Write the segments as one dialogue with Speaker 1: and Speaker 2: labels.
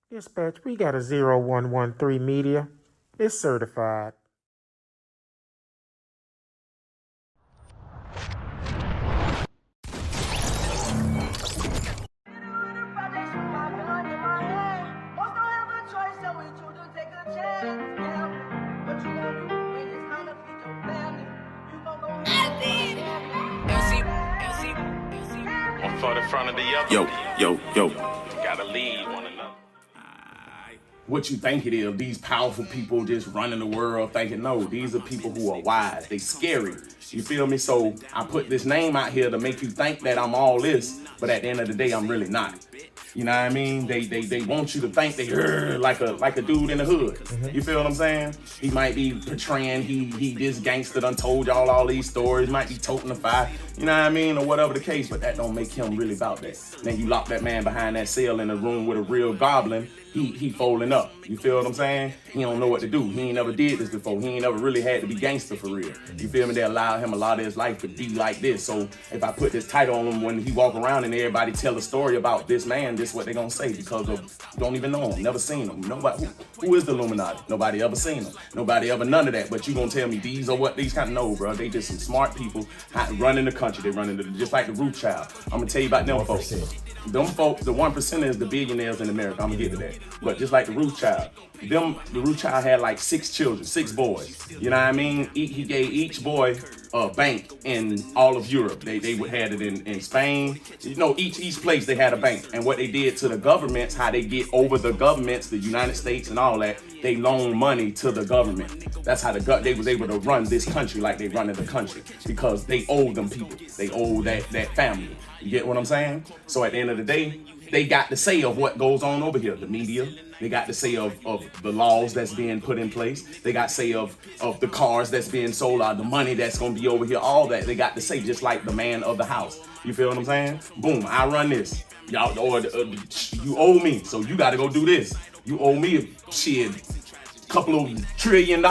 Speaker 1: Dispatch, we got a 0113 media. It's certified.
Speaker 2: For the front of the other.
Speaker 3: Yo.
Speaker 2: Gotta lead one another.
Speaker 3: What you think it is, these powerful people just running the world thinking, no, these are people who are wise. They scary. You feel me? So I put this name out here to make you think that I'm all this, but at the end of the day, I'm really not. You know what I mean? They want you to think they like a dude in the hood. Mm-hmm. You feel what I'm saying? He might be portraying he this gangster done told y'all all these stories, might be toting the fire, you know what I mean, or whatever the case, but that don't make him really about that. Then you lock that man behind that cell in a room with a real goblin, he folding up. You feel what I'm saying? He don't know what to do. He ain't never did this before. He ain't never really had to be gangster for real. You feel me? They allow him a lot of his life to be like this. So if I put this title on him when he walk around and everybody tell a story about this man, this is what they gonna say because of don't even know him, never seen him. Nobody who is the Illuminati? Nobody ever seen him. Nobody ever none of that. But you gonna tell me these are what these kind of know, bro. They just some smart people running the country. They running just like the Rothschild. I'm gonna tell you about them 1%. Folks. Them folks, the 1% is the billionaires in America. I'm gonna get to that. But just like the Rothschild, the Rothschild had like 6 children, 6 boys. You know what I mean? He gave each boy a bank in all of Europe. They had it in Spain. You know, each place they had a bank. And what they did to the governments, how they get over the governments, the United States and all that, they loan money to the government. That's how they was able to run this country like they run in the country because they owe them people. They owe that family. You get what I'm saying? So at the end of the day, they got to say of what goes on over here. The media, they got to say of the laws that's being put in place. They got to say of the cars that's being sold out, the money that's going to be over here, all that. They got to say just like the man of the house. You feel what I'm saying? Boom, I run this. Y'all, or you owe me, so you got to go do this. You owe me a couple of $1 trillion.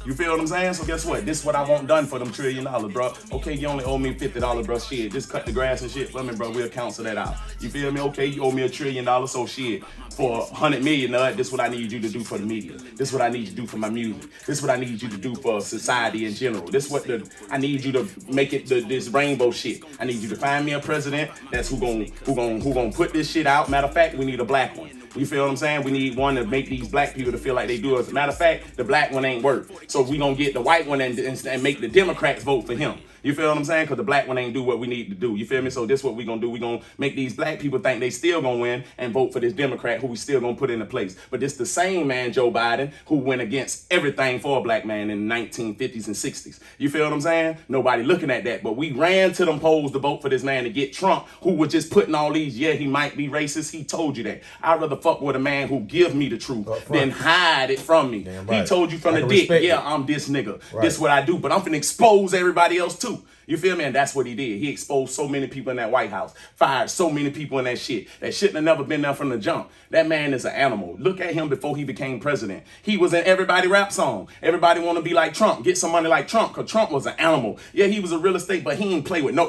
Speaker 3: You feel what I'm saying? So guess what? This is what I want done for them $1 trillion, bro. Okay, you only owe me $50, bro. Shit, just cut the grass and shit for me, bro. We'll cancel that out. You feel me? Okay, you owe me $1 trillion, so shit. For $100 million, this is what I need you to do for the media. This is what I need you to do for my music. This is what I need you to do for society in general. This is what I need you to make it this rainbow shit. I need you to find me a president that's who gonna put this shit out. Matter of fact, we need a black one. You feel what I'm saying? We need one to make these black people to feel like they do. As a matter of fact, the black one ain't work. So we gonna get the white one and make the Democrats vote for him. You feel what I'm saying? Because the black one ain't do what we need to do. You feel me? So this is what we gonna do. We gonna make these black people think they still gonna win and vote for this Democrat who we still gonna put into place. But this the same man, Joe Biden, who went against everything for a black man in the 1950s and 60s. You feel what I'm saying? Nobody looking at that. But we ran to them polls to vote for this man to get Trump, who was just putting all these, yeah, he might be racist. He told you that. I'd rather fuck with a man who give me the truth than hide it from me. Right. He told you from the dick, yeah, I'm this nigga. Right. This is what I do. But I'm finna expose everybody else too. You feel me? And that's what he did. He exposed so many people in that White House, fired so many people in that shit that shouldn't have never been there from the jump. That man is an animal. Look at him before he became president. He was in everybody rap song. Everybody want to be like Trump, get some money like Trump, because Trump was an animal. Yeah, he was a real estate, but he didn't play with no.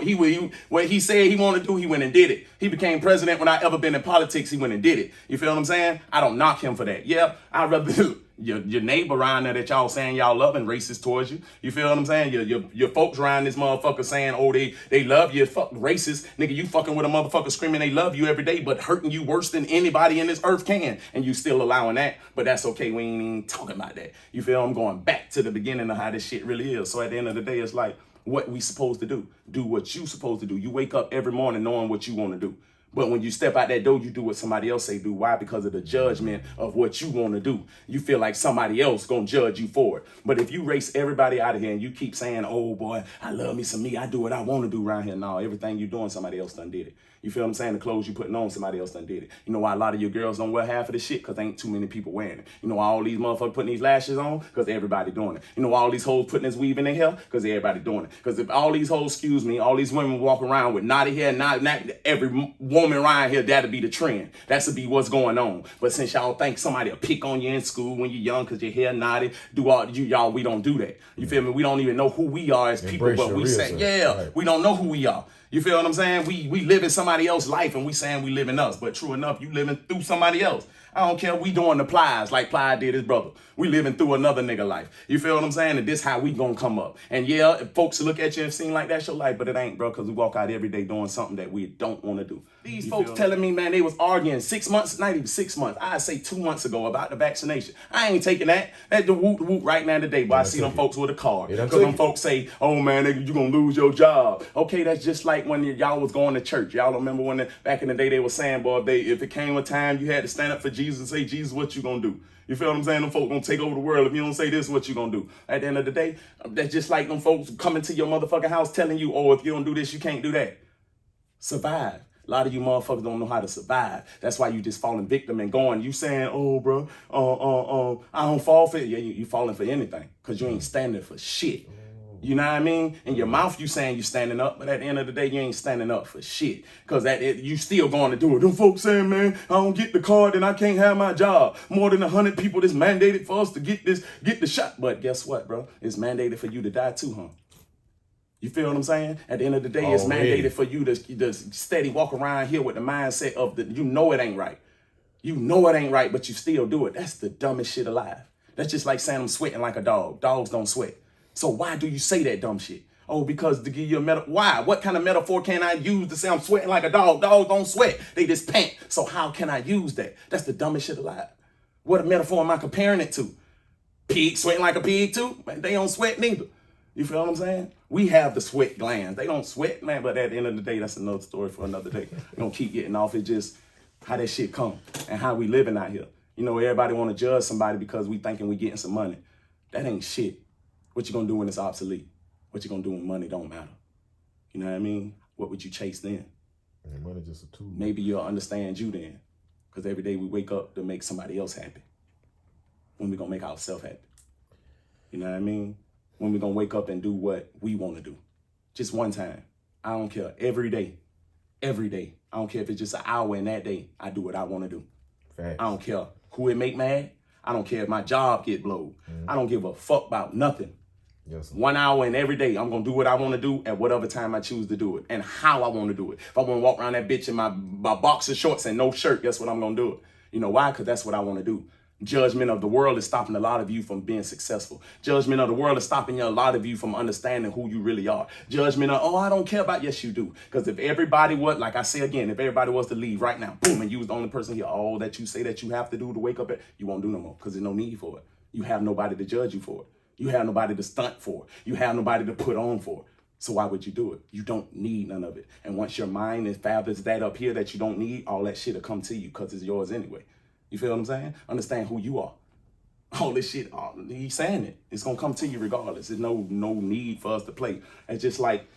Speaker 3: What he said he wanted to do, he went and did it. He became president. When I ever been in politics, he went and did it. You feel what I'm saying? I don't knock him for that. Yeah, I'd rather your neighbor around there that y'all saying y'all loving racist towards you. You feel what I'm saying? Your folks around this motherfucker saying, oh, they love you. Fuck racist. Nigga, you fucking with a motherfucker screaming they love you every day, but hurting you worse than anybody in this earth can. And you still allowing that. But that's okay. We ain't even talking about that. You feel I'm going back to the beginning of how this shit really is. So at the end of the day, it's like, what we supposed to do? Do what you supposed to do. You wake up every morning knowing what you want to do. But when you step out that door, you do what somebody else say do. Why? Because of the judgment of what you want to do. You feel like somebody else gonna judge you for it. But if you race everybody out of here and you keep saying, oh boy, I love me some me, I do what I want to do around here. No, everything you doing, somebody else done did it. You feel what I'm saying? The clothes you putting on, somebody else done did it. You know why a lot of your girls don't wear half of the shit? Because ain't too many people wearing it. You know why all these motherfuckers putting these lashes on? Because everybody doing it. You know why all these hoes putting this weave in their hair? Because everybody doing it. Because if all these hoes, all these women walk around with knotty hair, not every woman around here, that'll be the trend. That'll be what's going on. But since y'all think somebody will pick on you in school when you're young because your hair knotty, we don't do that. You feel me? We don't even know who we are as people, but we say, yeah, right. We don't know who we are. You feel what I'm saying? We living somebody else's life and we saying we living us. But true enough, you living through somebody else. I don't care. We doing the Plies like Plies did his brother. We living through another nigga life. You feel what I'm saying? And this how we gonna come up. And yeah, if folks look at you and seem like that's your life, but it ain't, bro, because we walk out every day doing something that we don't want to do. These folks telling me, man, they was arguing 6 months, not even 6 months. I say 2 months ago about the vaccination. I ain't taking that. That's the whoop right now today. But I see them folks with a card. Because them folks say, oh man, nigga, you gonna lose your job. Okay, that's just like when y'all was going to church. Y'all remember when back in the day they were saying, boy, if it came a time you had to stand up for Jesus and say, Jesus, what you gonna do? You feel what I'm saying? Them folks gonna take over the world. If you don't say this, what you gonna do? At the end of the day, that's just like them folks coming to your motherfucking house telling you, oh, if you don't do this, you can't do that. Survive. A lot of you motherfuckers don't know how to survive. That's why you just falling victim and going. You saying, oh, bro, I don't fall for it. Yeah, you falling for anything because you ain't standing for shit. You know what I mean? In your mouth, you saying you standing up, but at the end of the day, you ain't standing up for shit. Because you still going to do it. Them folks saying, man, I don't get the card and I can't have my job. More than 100 people that's mandated for us to get the shot. But guess what, bro? It's mandated for you to die too, huh? You feel what I'm saying? At the end of the day, it's mandated for you to steady walk around here with the mindset of you know it ain't right. You know it ain't right, but you still do it. That's the dumbest shit alive. That's just like saying I'm sweating like a dog. Dogs don't sweat. So why do you say that dumb shit? Oh, because to give you a metaphor. Why? What kind of metaphor can I use to say I'm sweating like a dog? Dogs don't sweat. They just pant. So how can I use that? That's the dumbest shit alive. What metaphor am I comparing it to? Pig sweating like a pig too? Man, they don't sweat neither. You feel what I'm saying? We have the sweat glands. They don't sweat, man, but at the end of the day, that's another story for another day. We don't keep getting off. It's just how that shit come and how we living out here. You know, everybody want to judge somebody because we thinking we getting some money. That ain't shit. What you gonna do when it's obsolete? What you gonna do when money don't matter? You know what I mean? What would you chase then?
Speaker 4: And money just a tool.
Speaker 3: Maybe you'll understand you then. Because every day we wake up to make somebody else happy. When we gonna make ourselves happy? You know what I mean? When we gonna wake up and do what we wanna do. Just one time. I don't care. Every day. Every day. I don't care if it's just an hour in that day. I do what I wanna do.
Speaker 4: Facts.
Speaker 3: I don't care who it make mad. I don't care if my job get blowed. I don't give a fuck about nothing.
Speaker 4: Yes, sir.
Speaker 3: 1 hour in every day, I'm going to do what I want to do at whatever time I choose to do it and how I want to do it. If I want to walk around that bitch in my boxer shorts and no shirt, guess what I'm going to do it? You know why? Because that's what I want to do. Judgment of the world is stopping a lot of you from being successful. Judgment of the world is stopping a lot of you from understanding who you really are. Judgment of, oh, I don't care about, yes, you do. Because if everybody was, like I say again, if everybody was to leave right now, boom, and you was the only person here, all that you say that you have to do to wake up, you won't do no more because there's no need for it. You have nobody to judge you for it. You have nobody to stunt for. You have nobody to put on for. So why would you do it? You don't need none of it. And once your mind fathers that up here that you don't need, all that shit will come to you because it's yours anyway. You feel what I'm saying? Understand who you are. All this shit, he's saying it. It's going to come to you regardless. There's no need for us to play. It's just like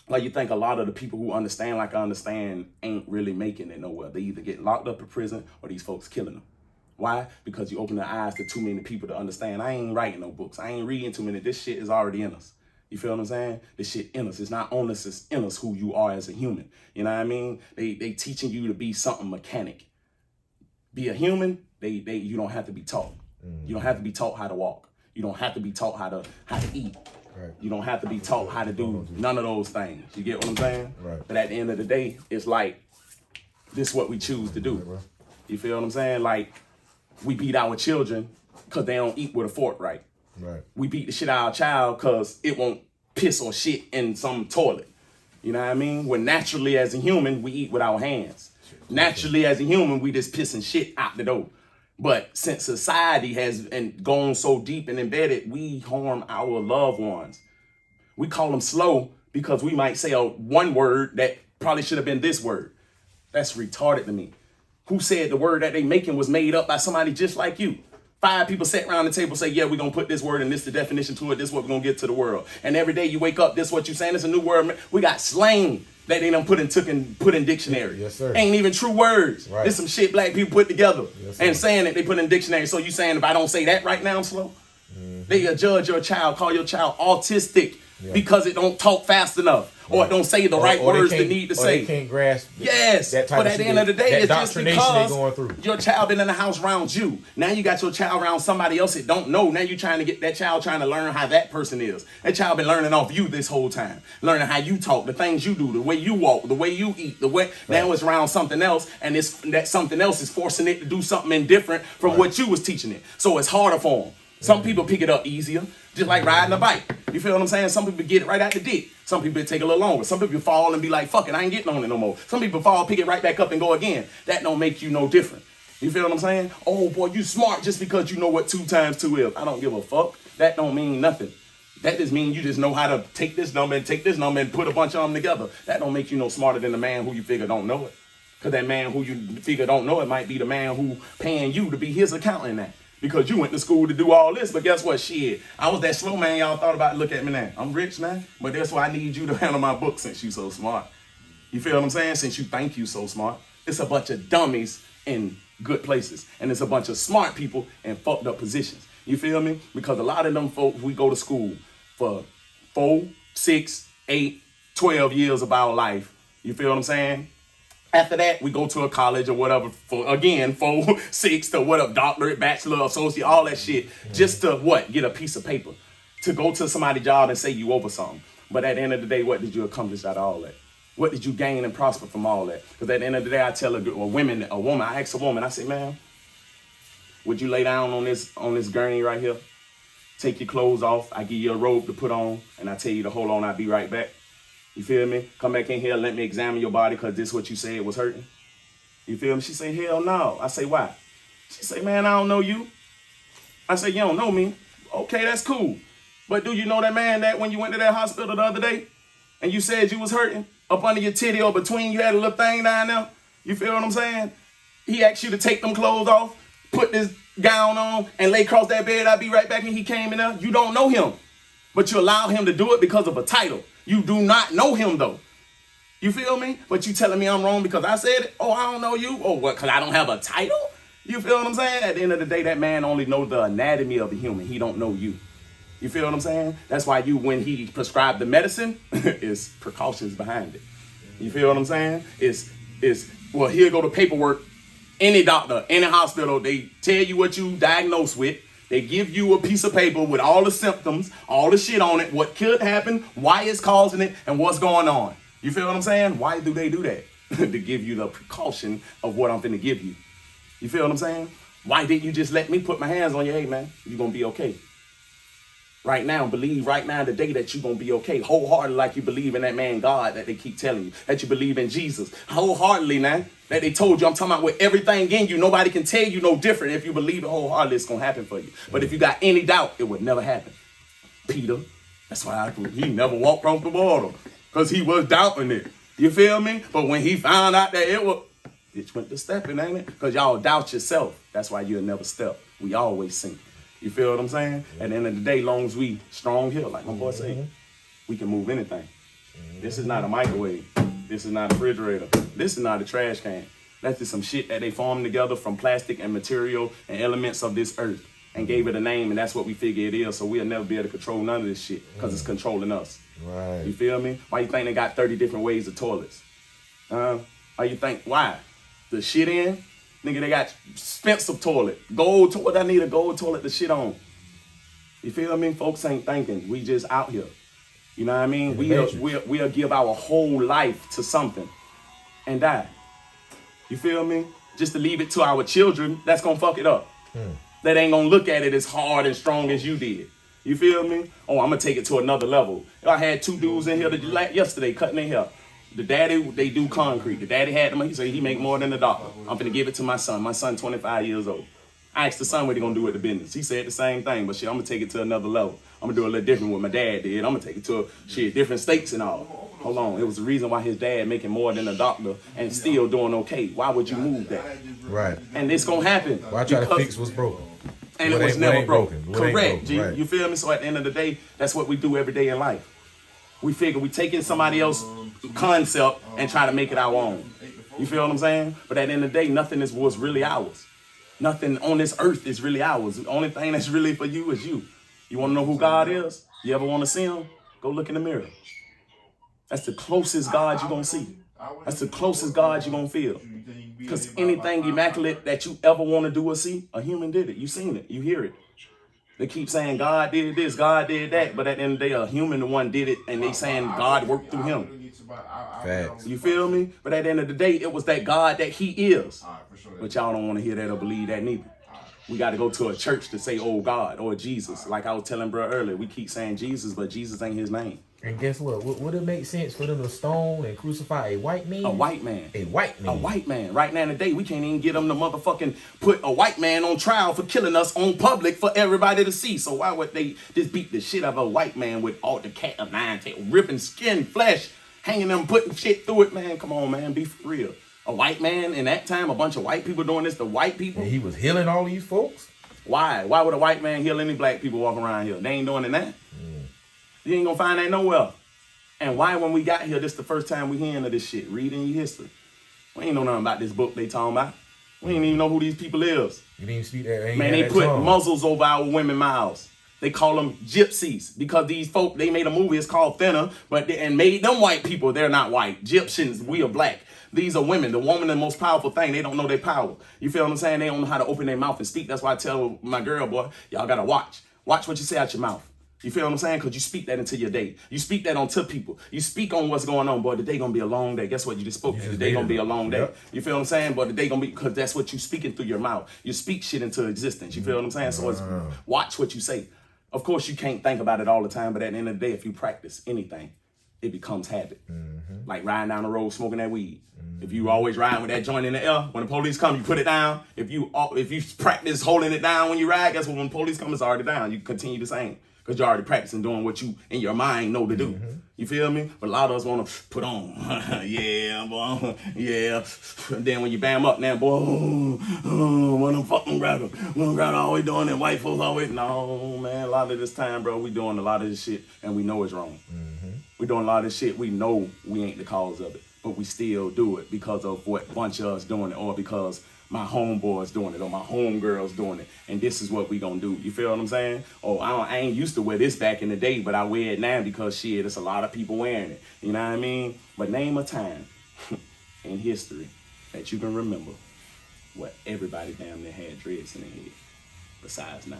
Speaker 3: you think a lot of the people who understand like I understand ain't really making it nowhere. They either get locked up in prison or these folks killing them. Why? Because you open the eyes to too many people to understand. I ain't writing no books. I ain't reading too many. This shit is already in us. You feel what I'm saying? This shit in us. It's not on us. It's in us who you are as a human. You know what I mean? They teaching you to be something mechanic. Be a human. You don't have to be taught. You don't have to be taught how to walk. You don't have to be taught how to eat.
Speaker 4: Right.
Speaker 3: You don't have to be taught how to do none of those things. You get what I'm saying?
Speaker 4: Right.
Speaker 3: But at the end of the day, it's like this is what we choose to do. You feel what I'm saying? Like, we beat our children because they don't eat with a fork right.
Speaker 4: Right.
Speaker 3: We beat the shit out of our child because it won't piss or shit in some toilet. You know what I mean? When naturally as a human, we eat with our hands. Naturally as a human, we just pissing shit out the door. But since society has gone so deep and embedded, we harm our loved ones. We call them slow because we might say one word that probably should have been this word. That's retarded to me. Who said the word that they making was made up by somebody just like you? 5 people sat around the table say, yeah, we're going to put this word and this the definition to it. This is what we're going to get to the world. And every day you wake up, this is what you saying. It's a new word. We got slang that they done put in dictionary.
Speaker 4: Yes, sir.
Speaker 3: Ain't even true words.
Speaker 4: Right.
Speaker 3: It's some shit black people put together.
Speaker 4: Yes, sir.
Speaker 3: And saying that they put in dictionary. So you saying if I don't say that right now, I'm slow? They judge your child, call your child autistic. because it don't talk fast enough, or it don't say the right
Speaker 4: or
Speaker 3: words
Speaker 4: they
Speaker 3: they need to
Speaker 4: or
Speaker 3: say.
Speaker 4: They can't grasp.
Speaker 3: Yes,
Speaker 4: that type
Speaker 3: but
Speaker 4: of
Speaker 3: at the
Speaker 4: shit
Speaker 3: end of the day,
Speaker 4: that
Speaker 3: it's just
Speaker 4: indoctrination they
Speaker 3: because
Speaker 4: going through.
Speaker 3: your child been in the house around you. Now you got your child around somebody else that don't know. Now you trying to get that child trying to learn how that person is. That child been learning off you this whole time, learning how you talk, the things you do, the way you walk, the way you eat, the way. Now it's around something else, and that something else is forcing it to do something indifferent from what you was teaching it. So it's harder for them. Some people pick it up easier, just like riding a bike. You feel what I'm saying? Some people get it right out the dick. Some people take a little longer. Some people fall and be like, fuck it, I ain't getting on it no more. Some people fall, pick it right back up and go again. That don't make you no different. You feel what I'm saying? Oh boy, you smart just because you know what 2 times 2 is. I don't give a fuck. That don't mean nothing. That just means you just know how to take this number and put a bunch of them together. That don't make you no smarter than the man who you figure don't know it. Because that man who you figure don't know it might be the man who paying you to be his accountant at. Because you went to school to do all this, but guess what? Shit, I was that slow man y'all thought about. Look at me now. I'm rich now, but that's why I need you to handle my book since you so smart. You feel what I'm saying? Since you think you so smart. It's a bunch of dummies in good places, and it's a bunch of smart people in fucked up positions. You feel me? Because a lot of them folks, we go to school for 4, 6, 8, 12 years of our life. You feel what I'm saying? After that, we go to a college or whatever for, again, 4, 6 to whatever, doctorate, bachelor, associate, all that shit, just to what? Get a piece of paper. To go to somebody's job and say you over something. But at the end of the day, what did you accomplish out of all that? What did you gain and prosper from all that? Because at the end of the day, I tell a woman, I ask a woman, I say, man, would you lay down on this gurney right here? Take your clothes off, I give you a robe to put on, and I tell you to hold on, I'll be right back. You feel me? Come back in here, let me examine your body because this is what you said was hurting. You feel me? She say, hell no. I say, why? She say, man, I don't know you. I say, you don't know me. Okay, that's cool. But do you know that man that when you went to that hospital the other day and you said you was hurting up under your titty or between you had a little thing down there? You feel what I'm saying? He asked you to take them clothes off, put this gown on, and lay across that bed. I'll be right back. And he came in there. You don't know him, but you allow him to do it because of a title. You do not know him though. You feel me? But you telling me I'm wrong because I said it? Oh, I don't know you? Oh, what, because I don't have a title? You feel what I'm saying? At the end of the day, that man only knows the anatomy of a human. He don't know you. You feel what I'm saying? That's why when he prescribed the medicine, it's precautions behind it. You feel what I'm saying? Well, here go the paperwork. Any doctor, any hospital, they tell you what you diagnosed with. They give you a piece of paper with all the symptoms, all the shit on it, what could happen, why it's causing it, and what's going on. You feel what I'm saying? Why do they do that? To give you the precaution of what I'm finna give you. You feel what I'm saying? Why didn't you just let me put my hands on you? Hey, man, you're gonna be okay. Right now, believe right now today that you're going to be okay. Wholeheartedly like you believe in that man God that they keep telling you. That you believe in Jesus. Wholeheartedly now that they told you. I'm talking about with everything in you. Nobody can tell you no different. If you believe it wholeheartedly, it's going to happen for you. But if you got any doubt, it would never happen. Peter, that's why he never walked on the water. Because he was doubting it. You feel me? But when he found out that it went to stepping, ain't it? Because y'all doubt yourself. That's why you'll never step. We always sink. You feel what I'm saying? At the end of the day, long as we strong here, like my boy say, we can move anything. This is not a microwave. This is not a refrigerator. This is not a trash can. That's just some shit that they formed together from plastic and material and elements of this earth and gave it a name, and that's what we figure it is. So we'll never be able to control none of this shit because it's controlling us.
Speaker 4: Right.
Speaker 3: You feel me? Why you think they got 30 different ways of toilets? Why you think, why? The shit in? Nigga, they got expensive toilet. Gold toilet, I need a gold toilet to shit on. You feel me? Folks ain't thinking. We just out here. You know what I mean? We'll give our whole life to something and die. You feel me? Just to leave it to our children, that's gonna fuck it up. That ain't gonna look at it as hard and strong as you did. You feel me? Oh, I'm gonna take it to another level. I had 2 dudes in here yesterday cutting their hair. The daddy, they do concrete. The daddy had them. He said he make more than the doctor. I'm finna give it to my son. My son 25 years old. I asked the son what he gonna do with the business. He said the same thing, but shit, I'm gonna take it to another level. I'm gonna do a little different what my dad did. I'm gonna take it to different states and all. Hold on, it was the reason why his dad making more than a doctor and still doing okay. Why would you move that?
Speaker 4: Right.
Speaker 3: And it's gonna happen.
Speaker 4: Why try to fix what's broken?
Speaker 3: And it was never broken. Correct, G.
Speaker 4: Right.
Speaker 3: You feel me? So at the end of the day, that's what we do every day in life. We figure we taking somebody else's concept and try to make it our own. You feel what I'm saying? But at the end of the day, nothing was really ours. Nothing on this earth is really ours. The only thing that's really for you is you. You want to know who God is? You ever want to see him? Go look in the mirror. That's the closest God you're going to see. That's the closest God you're going to feel. Because anything immaculate that you ever want to do or see, a human did it. You seen it. You hear it. They keep saying God did this, God did that, but at the end of the day, a human the one did it, and they saying God worked through him.
Speaker 4: Facts.
Speaker 3: You feel me? But at the end of the day, it was that God that he is. But y'all don't want to hear that or believe that neither. We got to go to a church to say, oh God, or Jesus. Like I was telling bro earlier, we keep saying Jesus, but Jesus ain't his name.
Speaker 1: And guess what? Would it make sense for them to stone and crucify a white man?
Speaker 3: A white man.
Speaker 1: A white man.
Speaker 3: A white man. Right now in the day, we can't even get them to motherfucking put a white man on trial for killing us on public for everybody to see. So why would they just beat the shit out of a white man with all the cat of nine tail, ripping skin, flesh, hanging them, putting shit through it, man? Come on, man. Be for real. A white man in that time, a bunch of white people doing this to white people.
Speaker 1: And he was healing all these folks?
Speaker 3: Why? Why would a white man heal any black people walking around here? They ain't doing it that. You ain't gonna find that nowhere. And why, when we got here, this the first time we hearing of this shit? Reading your history. We ain't know nothing about this book they talking about. We ain't even know who these people is.
Speaker 1: You didn't speak that.
Speaker 3: Man, they put muzzles over our women mouths. They call them gypsies because these folk, they made a movie, it's called Thinner, and made them white people, they're not white. Egyptians, we are black. These are women. The woman, the most powerful thing, they don't know their power. You feel what I'm saying? They don't know how to open their mouth and speak. That's why I tell my girl, boy, y'all gotta watch. Watch what you say out your mouth. You feel what I'm saying? Because you speak that into your day. You speak that onto people. You speak on what's going on. Boy, the day going to be a long day. Guess what? You just spoke. The day going to be a long day. Yep. You feel what I'm saying? But the day going to be, because that's what you speaking through your mouth. You speak shit into existence. You feel what I'm saying? So it's watch what you say. Of course, you can't think about it all the time. But at the end of the day, if you practice anything, it becomes habit. Like riding down the road, smoking that weed. If you always riding with that joint in the air, when the police come, you put it down. If you practice holding it down when you ride, guess what? When the police come, it's already down. You continue the same. Because you're already practicing doing what you in your mind know to do. You feel me? But a lot of us want to put on. Yeah, boy. Yeah. And then when you bam up now, boy, when I'm fucking grab it. When I'm grab it, always doing it. White folks always. No, man. A lot of this time, bro, we doing a lot of this shit and we know it's wrong. We doing a lot of this shit. We know we ain't the cause of it. But we still do it because of what a bunch of us doing it or because my homeboys doing it or my homegirls doing it. And this is what we gonna do. You feel what I'm saying? Oh, I ain't used to wear this back in the day, but I wear it now because shit, it's a lot of people wearing it. You know what I mean? But name a time in history that you can remember where everybody damn near had dreads in their head besides now.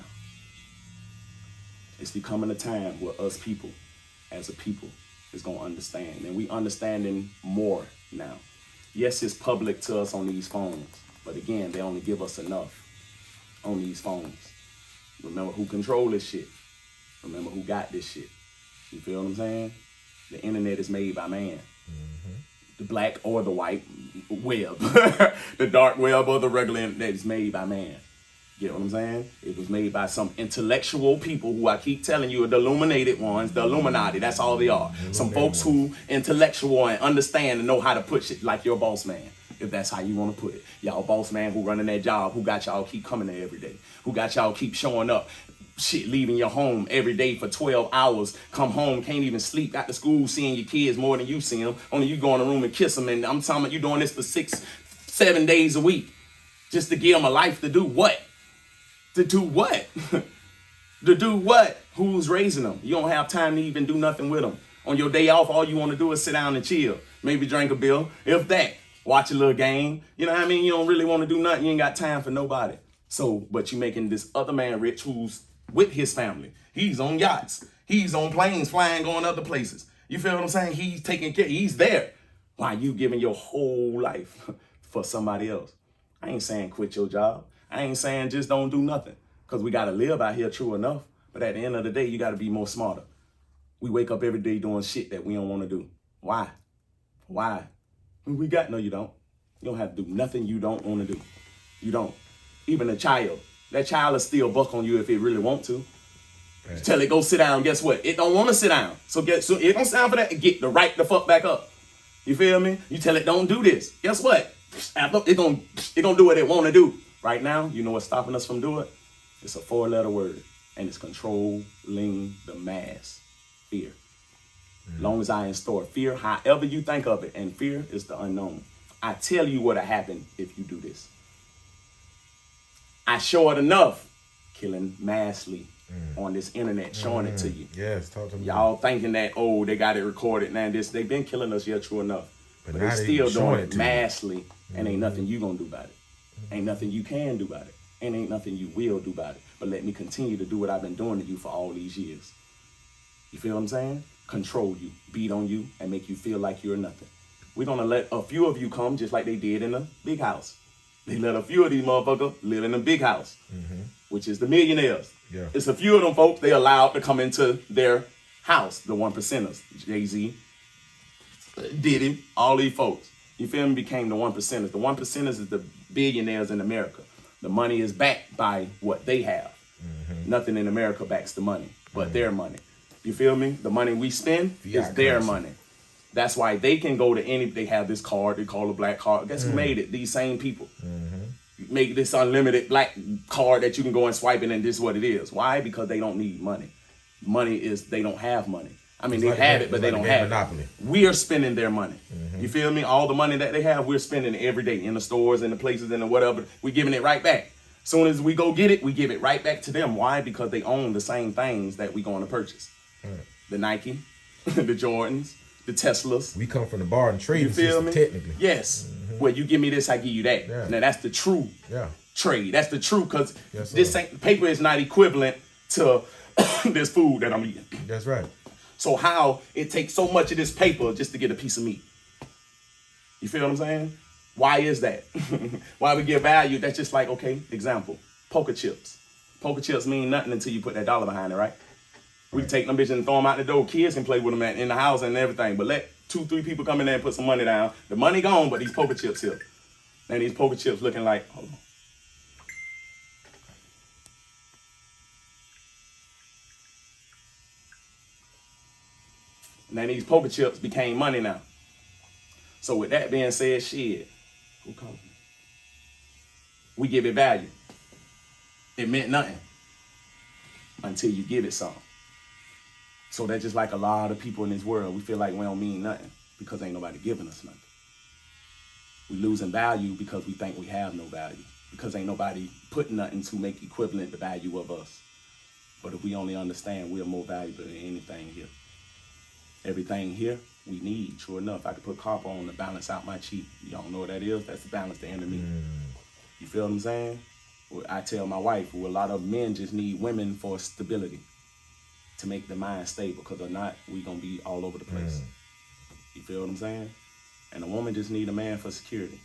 Speaker 3: It's becoming a time where us people, as a people, is gonna understand. And we understanding more now. Yes, it's public to us on these phones. But again, they only give us enough on these phones. Remember who control this shit. Remember who got this shit. You feel what I'm saying? The internet is made by man. The black or the white web. The dark web or the regular internet is made by man. You know what I'm saying? It was made by some intellectual people who I keep telling you are the illuminated ones, the Illuminati. That's all they are. Some folks who intellectual and understand and know how to put shit like your boss man. If that's how you want to put it. Y'all boss man who running that job, who got y'all keep coming there every day, who got y'all keep showing up, shit, leaving your home every day for 12 hours, come home, can't even sleep, got to school seeing your kids more than you see them, only you go in the room and kiss them, and I'm talking about you doing this for 6-7 days a week, just to give them a life to do what? To do what? To do what? Who's raising them? You don't have time to even do nothing with them. On your day off, all you want to do is sit down and chill, maybe drink a beer, if that. Watch a little game. You know what I mean? You don't really want to do nothing. You ain't got time for nobody. So, but you making this other man rich who's with his family. He's on yachts. He's on planes flying, going other places. You feel what I'm saying? He's taking care. He's there. Why you giving your whole life for somebody else? I ain't saying quit your job. I ain't saying just don't do nothing. Because we got to live out here, true enough. But at the end of the day, you got to be more smarter. We wake up every day doing shit that we don't want to do. Why? Why? We got, no, you don't. You don't have to do nothing you don't want to do. You don't. Even a child. That child will still buck on you if it really want to. Right. You tell it, go sit down, guess what? It don't want to sit down. So it don't sound for that, get the right the fuck back up. You feel me? You tell it, don't do this. Guess what? It gonna do what it want to do. Right now, you know what's stopping us from doing it? It's a 4-letter word. And it's controlling the mass. Fear. Long as I install fear, however you think of it, and fear is the unknown. I tell you what'll happen if you do this. I show it enough, killing massly. on this internet showing it to you.
Speaker 4: Yes, talk to me.
Speaker 3: Y'all thinking that, oh, they got it recorded. Now they've been killing us, yeah, true enough. But
Speaker 4: now
Speaker 3: they
Speaker 4: they
Speaker 3: still
Speaker 4: showing
Speaker 3: doing
Speaker 4: it
Speaker 3: it
Speaker 4: to you.
Speaker 3: massively, and ain't nothing you gonna do about it. Ain't nothing you can do about it. And ain't nothing you will do about it. But let me continue to do what I've been doing to you for all these years. You feel what I'm saying? Control you, beat on you, and make you feel like you're nothing. We're gonna let a few of you come just like they did in the big house. They let a few of these motherfuckers live in the big house, which is the millionaires.
Speaker 4: Yeah.
Speaker 3: It's a few of them folks they allowed to come into their house, the one percenters. Jay-Z, Diddy, all these folks. You feel me? Became the one percenters. The one percenters is the billionaires in America. The money is backed by what they have. Nothing in America backs the money, but their money. You feel me? The money we spend is
Speaker 4: Fiat
Speaker 3: their
Speaker 4: currency.
Speaker 3: money. That's why they can go to any, they have this card, they call it black card. Guess who made it? These same people. Make this unlimited black card that you can go and swipe it and this is what it is. Why? Because they don't need money. Money is, they don't have money. I mean,
Speaker 4: It's
Speaker 3: they
Speaker 4: like
Speaker 3: have
Speaker 4: the-
Speaker 3: it, but
Speaker 4: it's
Speaker 3: they
Speaker 4: like
Speaker 3: don't
Speaker 4: the game
Speaker 3: have
Speaker 4: Monopoly.
Speaker 3: it. We are spending their money. You feel me? All the money that they have, we're spending it every day in the stores, in the places, in the whatever. We're giving it right back. Soon as we go get it, we give it right back to them. Why? Because they own the same things that we going to purchase. The Nike, the Jordans, the Teslas.
Speaker 4: We come from the bar and
Speaker 3: You
Speaker 4: trading
Speaker 3: feel
Speaker 4: system,
Speaker 3: me?
Speaker 4: technically.
Speaker 3: Yes. Well, you give me this, I give you that.
Speaker 4: Yeah.
Speaker 3: Now that's the true
Speaker 4: Yeah.
Speaker 3: trade. That's the true, because
Speaker 4: Yes,
Speaker 3: this
Speaker 4: sir.
Speaker 3: ain't, paper is not equivalent to this food that I'm eating.
Speaker 4: That's right.
Speaker 3: So how it takes so much of this paper just to get a piece of meat? You feel what I'm saying? Why is that? Why we give value? That's just like, okay, example, poker chips. Poker chips mean nothing until you put that dollar behind it, right? We can take them bitches and throw them out the door. Kids can play with them in the house and everything. But let 2-3 people come in there and put some money down. The money gone, but these poker chips here. And these poker chips looking like, hold on. And then these poker chips became money now. So with that being said, shit, who called me? We give it value. It meant nothing until you give it some. So that's just like a lot of people in this world. We feel like we don't mean nothing because ain't nobody giving us nothing. We losing value because we think we have no value, because ain't nobody putting nothing to make equivalent the value of us. But if we only understand we are more valuable than anything here. Everything here we need. True enough, I could put copper on to balance out my cheek. You don't know what that is? That's to balance the enemy. You feel what I'm saying? Well, I tell my wife, well, a lot of men just need women for stability, to make the mind stable, because if not, we gonna be all over the place. You feel what I'm saying? And a woman just need a man for security,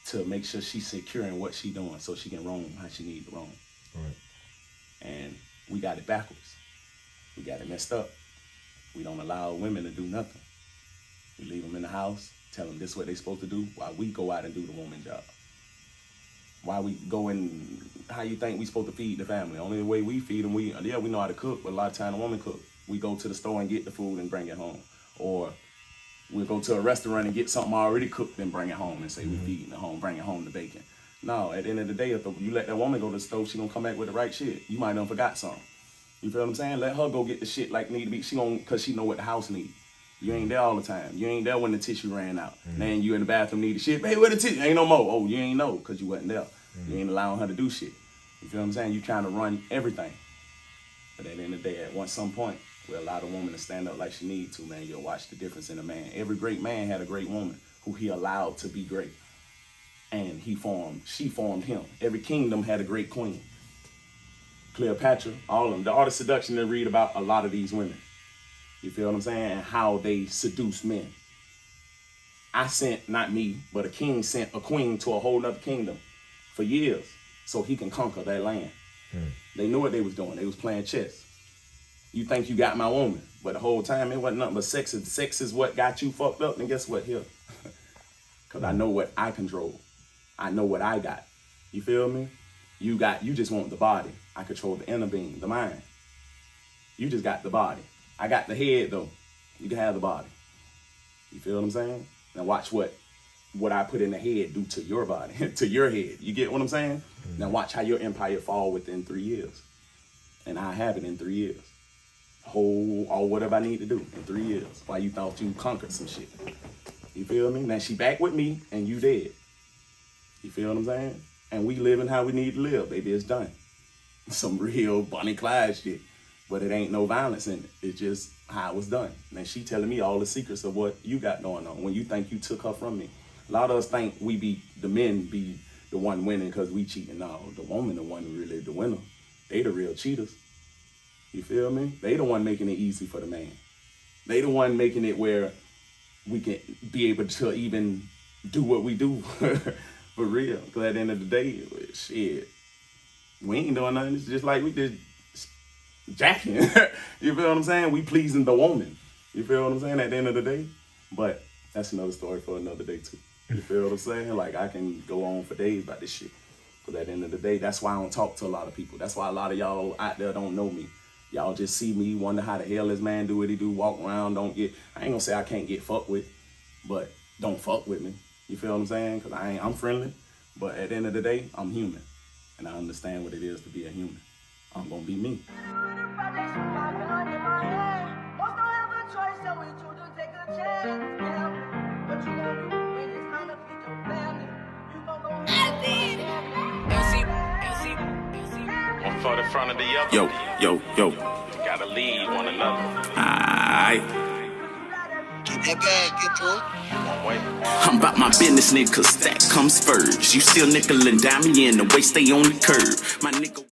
Speaker 3: to make sure she's secure in what she doing, so she can roam how she need to roam.
Speaker 4: Right.
Speaker 3: And we got it backwards. We got it messed up. We don't allow women to do nothing. We leave them in the house, tell them this is what they supposed to do, while we go out and do the woman job. Why we go in, how you think we supposed to feed the family? Only the way we feed them, we know how to cook, but a lot of time the woman cook. We go to the store and get the food and bring it home. Or we'll go to a restaurant and get something already cooked and bring it home and say we feeding the home, bring it home the bacon. No, at the end of the day, if you let that woman go to the store, she gonna come back with the right shit. You might have forgot something. You feel what I'm saying? Let her go get the shit like need to be. She gonna, cause she know what the house need. You ain't there all the time. You ain't there when the tissue ran out. Then you in the bathroom need the shit. Hey, where the tissue? Ain't no more. Oh, you ain't know cause you wasn't there. You ain't allowing her to do shit. You feel what I'm saying? You trying to run everything. But at the end of the day, at some point, we allow the woman to stand up like she need to, man. You'll watch the difference in a man. Every great man had a great woman who he allowed to be great. And she formed him. Every kingdom had a great queen. Cleopatra, all of them. The Art of Seduction, they read about a lot of these women. You feel what I'm saying? And how they seduce men. I sent, not me, but a king sent a queen to a whole nother kingdom for years so he can conquer that land. They knew what they was doing. They was playing chess. You think you got my woman, but the whole time it wasn't nothing but sex. If sex is what got you fucked up, then guess what? Here. Because I know what I control. I know what I got. You feel me? You just want the body. I control the inner being, the mind. You just got the body. I got the head though. You can have the body. You feel what I'm saying? Now watch what I put in the head do to your body, to your head. You get what I'm saying? Now watch how your empire fall within 3 years. And I have it in 3 years. Or whatever I need to do in 3 years. Why you thought you conquered some shit. You feel me? Now she back with me and you dead. You feel what I'm saying? And we living how we need to live, baby. It's done. some real Bonnie Clyde shit. But it ain't no violence in it. It's just how it was done. And she telling me all the secrets of what you got going on when you think you took her from me. A lot of us think the men be the one winning because we cheating. No, the woman the one really the winner. They the real cheaters. You feel me? They the one making it easy for the man. They the one making it where we can be able to even do what we do for real. Because at the end of the day, shit, we ain't doing nothing. It's just like we did jacking. You feel what I'm saying? We pleasing the woman. You feel what I'm saying? At the end of the day. But that's another story for another day too. You feel what I'm saying? Like I can go on for days about this shit. Because at the end of the day, that's why I don't talk to a lot of people. That's why a lot of y'all out there don't know me. Y'all just see me, wonder how the hell this man do what he do, walk around, I ain't gonna say I can't get fucked with, but don't fuck with me. You feel what I'm saying? Because I'm friendly, but at the end of the day, I'm human. And I understand what it is to be a human. I'm gonna be me.
Speaker 2: One for the front of the other.
Speaker 3: Yo.
Speaker 2: Gotta lead one another.
Speaker 3: Aight.
Speaker 5: Get that bag, get to it.
Speaker 2: One way.
Speaker 6: I'm about my business, nigga, stack comes first. You still nickel and dime me in the waist, stay on the curb. My nigga.